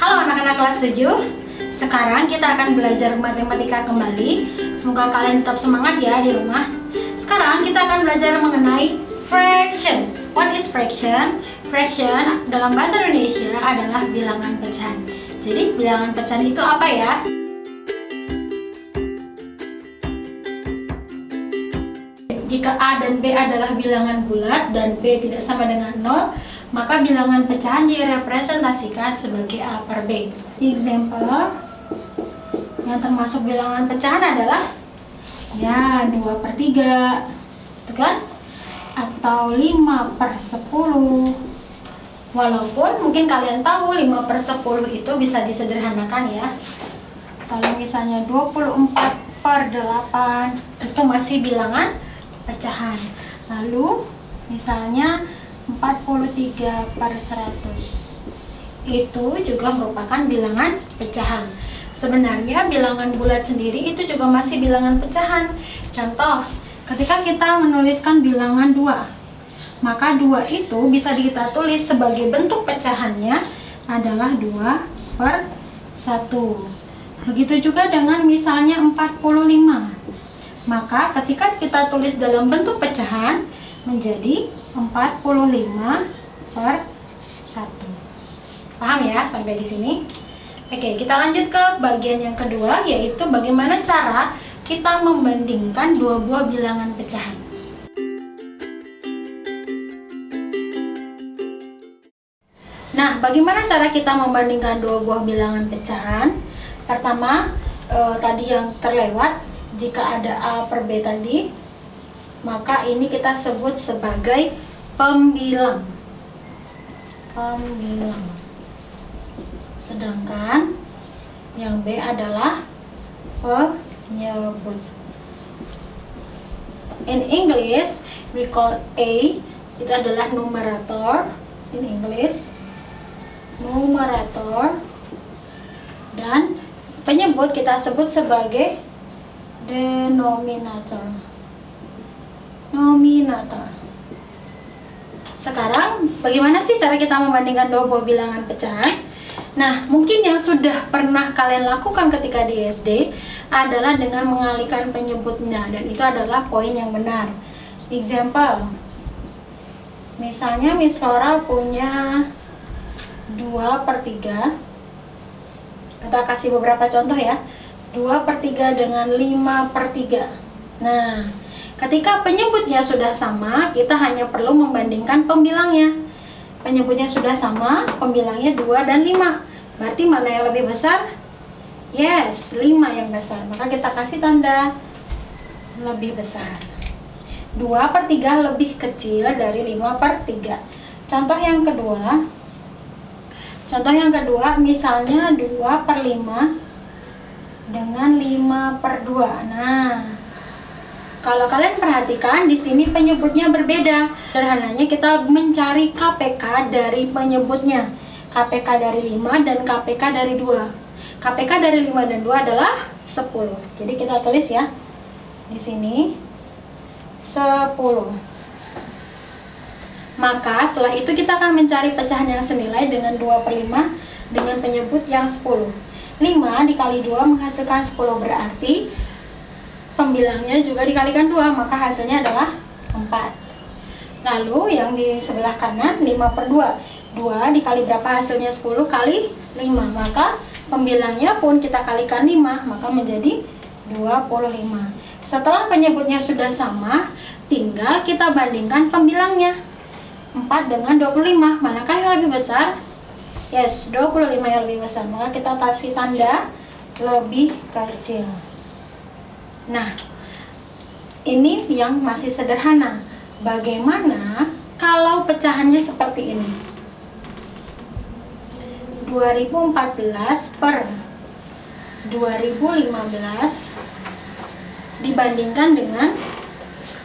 Halo anak-anak kelas 7. Sekarang kita akan belajar matematika kembali. Semoga kalian tetap semangat ya di rumah. Sekarang kita akan belajar mengenai fraction. What is fraction? Fraction dalam bahasa Indonesia adalah bilangan pecahan. Jadi bilangan pecahan itu apa ya? Jika A dan B adalah bilangan bulat dan B tidak sama dengan 0, maka bilangan pecahan direpresentasikan sebagai A per B. Example yang termasuk bilangan pecahan adalah ya 2/3, itu kan? Atau 5/10. Walaupun mungkin kalian tahu 5/10 itu bisa disederhanakan ya. Kalau misalnya 24/8 itu masih bilangan pecahan. Lalu misalnya 43/100 itu juga merupakan bilangan pecahan. Sebenarnya bilangan bulat sendiri itu juga masih bilangan pecahan. Contoh, ketika kita menuliskan bilangan 2, maka 2 itu bisa kita tulis sebagai bentuk pecahannya adalah 2/1. Begitu juga dengan misalnya 45. Maka ketika kita tulis dalam bentuk pecahan menjadi 45/1. Paham ya sampai di sini? Oke, kita lanjut ke bagian yang kedua, yaitu bagaimana cara kita membandingkan dua buah bilangan pecahan. Nah, bagaimana cara kita membandingkan dua buah bilangan pecahan? Pertama, tadi yang terlewat, jika ada A per B tadi, maka ini kita sebut sebagai pembilang. Sedangkan yang B adalah penyebut. In English, we call A, itu adalah numerator. In English, numerator. Dan penyebut kita sebut sebagai denominator. Sekarang bagaimana sih cara kita membandingkan dua buah bilangan pecahan? Nah, mungkin yang sudah pernah kalian lakukan ketika di SD adalah dengan mengalihkan penyebutnya, dan itu adalah poin yang benar. Example, misalnya Miss Laura punya 2/3. Kita kasih beberapa contoh ya. 2/3 dengan 5/3. Nah, ketika penyebutnya sudah sama, kita hanya perlu membandingkan pembilangnya. Penyebutnya sudah sama, pembilangnya 2 dan 5. Berarti mana yang lebih besar? Yes, 5 yang besar. Maka kita kasih tanda lebih besar. 2/3 lebih kecil dari 5/3. Contoh yang kedua, misalnya 2/5 dengan 5/2. Nah, kalau kalian perhatikan di sini penyebutnya berbeda. Sederhananya kita mencari KPK dari penyebutnya. KPK dari 5 dan KPK dari 2. KPK dari 5 dan 2 adalah 10. Jadi kita tulis ya. Di sini 10. Maka setelah itu kita akan mencari pecahan yang senilai dengan 2/5 dengan penyebut yang 10. 5 dikali 2 menghasilkan 10, berarti pembilangnya juga dikalikan 2, maka hasilnya adalah 4. Lalu yang di sebelah kanan 5/2. 2 dikali berapa hasilnya? 10 kali 5, maka pembilangnya pun kita kalikan 5, maka menjadi 25. Setelah penyebutnya sudah sama, tinggal kita bandingkan pembilangnya. 4 dengan 25, manakah yang lebih besar? Yes, 25 yang lebih besar, maka kita kasih tanda lebih kecil. Nah, ini yang masih sederhana. Bagaimana kalau pecahannya seperti ini? 2014 per 2015 dibandingkan dengan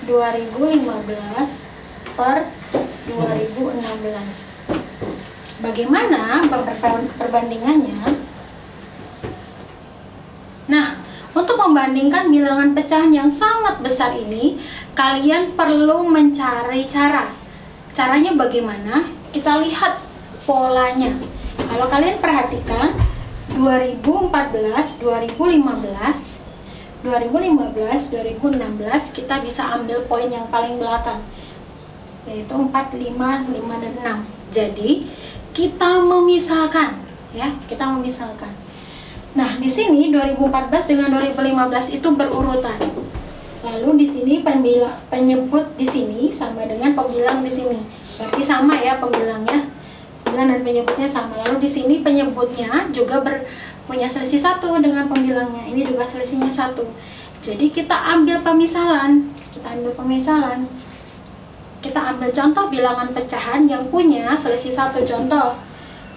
2015 per 2016. Bagaimana perbandingannya? Nah, untuk membandingkan bilangan pecahan yang sangat besar ini, kalian perlu mencari cara. Caranya bagaimana? Kita lihat polanya. kalau kalian perhatikan 2014, 2015, 2015, 2016 kita bisa ambil poin yang paling belakang, yaitu 4, 5, 5 dan 6. Jadi kita memisahkan ya, kita memisahkan. Nah, di sini 2014 dengan 2015 itu berurutan. Lalu di sini penyebut di sini sama dengan pembilang di sini. Berarti sama ya pembilangnya. Pembilang dan penyebutnya sama. Lalu di sini penyebutnya juga punya selisih 1 dengan pembilangnya. Ini juga selisihnya 1. Jadi kita ambil pemisalan. Kita ambil contoh bilangan pecahan yang punya selisih 1. Contoh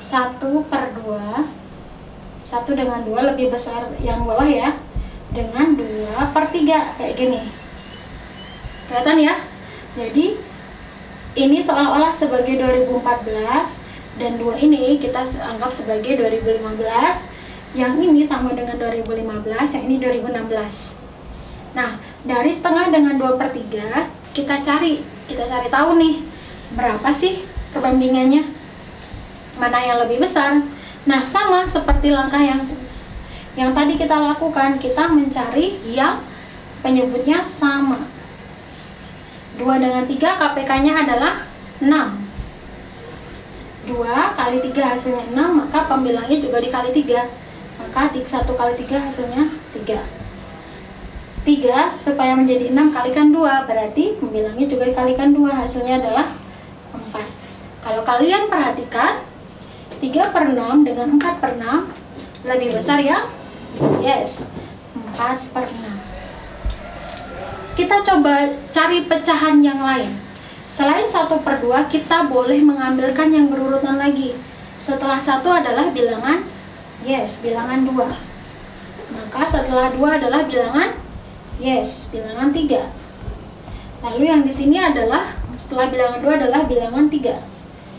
1/2. 1 dengan 2 lebih besar yang bawah ya, dengan 2/3 kayak gini. Kelihatan ya? Jadi ini seolah-olah sebagai 2014 dan 2 ini kita anggap sebagai 2015. Yang ini sama dengan 2015, yang ini 2016. Nah, dari setengah dengan 2/3 kita cari tahu nih berapa sih perbandingannya, mana yang lebih besar. Nah, sama seperti langkah yang tadi kita lakukan, kita mencari yang penyebutnya sama. 2 dengan 3 KPK-nya adalah 6. 2 kali 3 hasilnya 6, maka pembilangnya juga dikali 3. Maka 1 kali 3 hasilnya 3. 3 supaya menjadi 6 kalikan 2, berarti pembilangnya juga dikalikan 2, hasilnya adalah 4. Kalau kalian perhatikan 3/6 dengan 4/6 lebih besar ya? Yes, 4/6. Kita coba cari pecahan yang lain. Selain 1/2, kita boleh mengambilkan yang berurutan lagi. Setelah 1 adalah bilangan bilangan 2. Maka setelah 2 adalah bilangan bilangan 3. Lalu yang di sini adalah setelah bilangan 2 adalah bilangan 3.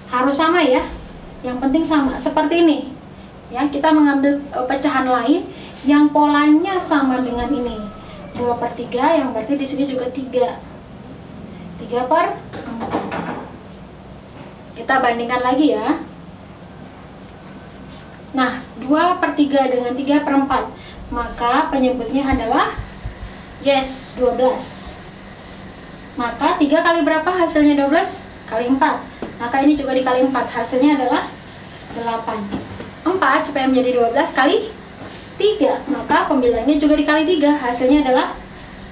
Harus sama ya. Yang penting sama, seperti ini. Ya, kita mengambil pecahan lain yang polanya sama dengan ini. 2/3, yang berarti di sini juga 3. 3/4. Kita bandingkan lagi ya. Nah, 2/3 dengan 3/4, maka penyebutnya adalah 12. Maka 3 kali berapa hasilnya 12? Kali 4. Maka ini juga dikali 4, hasilnya adalah 8. 4 supaya menjadi 12 kali 3, maka pembilangnya juga dikali 3, hasilnya adalah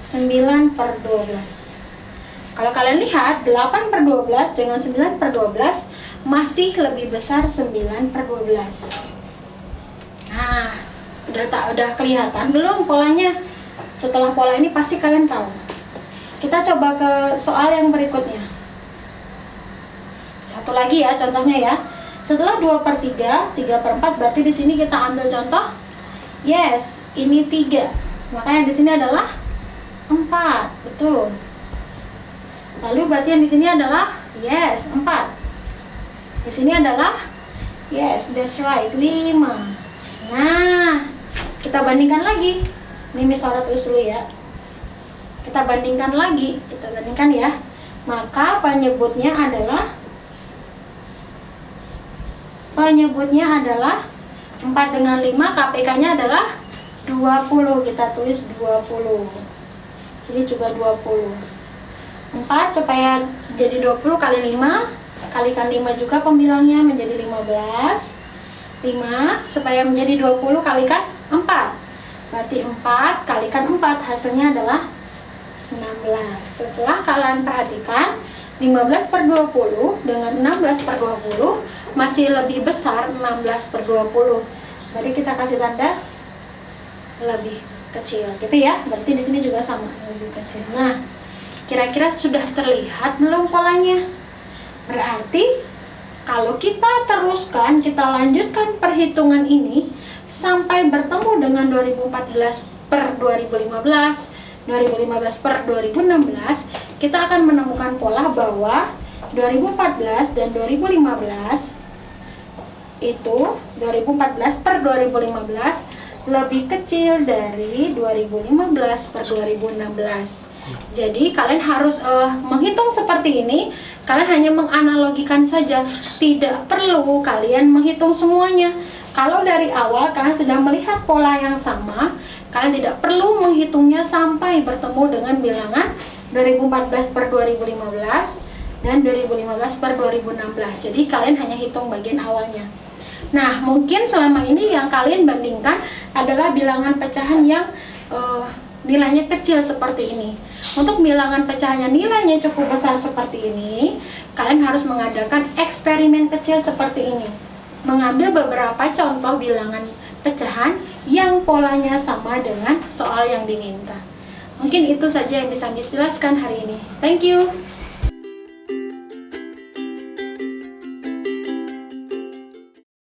9/12. Kalau kalian lihat 8/12 dengan 9/12 masih lebih besar 9/12. Nah, udah kelihatan belum polanya? Setelah pola ini pasti kalian tahu. Kita coba ke soal yang berikutnya. Satu lagi ya contohnya ya. Setelah 2/3, 3/4, berarti di sini kita ambil contoh. Ini 3. Maka yang di sini adalah 4, betul. Lalu berarti yang di sini adalah 4. Di sini adalah that's right, 5. Nah, kita bandingkan lagi. Ini Miss Laura tulis dulu ya. Kita bandingkan lagi, ya. Maka penyebutnya adalah 4 dengan 5, KPK-nya adalah 20. Kita tulis 20. Ini juga 20. 4 supaya jadi 20 kali 5, kalikan 5 juga pembilangnya menjadi 15. 5 supaya menjadi 20 kalikan 4. Berarti 4 kalikan 4, hasilnya adalah 16. Setelah kalian perhatikan 15/20 dengan 16/20 masih lebih besar 16/20. Berarti kita kasih tanda lebih kecil gitu ya. Berarti di sini juga sama, lebih kecil. Nah, kira-kira sudah terlihat belum polanya? Berarti kalau kita teruskan, kita lanjutkan perhitungan ini sampai bertemu dengan 2014/2015, 2015/2016, kita akan menemukan pola bahwa 2014 dan 2015 itu 2014/2015 lebih kecil dari 2015/2016. Jadi kalian harus menghitung seperti ini. Kalian hanya menganalogikan saja, tidak perlu kalian menghitung semuanya. Kalau dari awal kalian sudah melihat pola yang sama, kalian tidak perlu menghitungnya sampai bertemu dengan bilangan 2014 per 2015 dan 2015 per 2016. Jadi kalian hanya hitung bagian awalnya. Nah, mungkin selama ini yang kalian bandingkan adalah bilangan pecahan yang nilainya kecil seperti ini. Untuk bilangan pecahannya nilainya cukup besar seperti ini, kalian harus mengadakan eksperimen kecil seperti ini. Mengambil beberapa contoh bilangan pecahan yang polanya sama dengan soal yang diminta. Mungkin itu saja yang bisa dijelaskan hari ini. Thank you.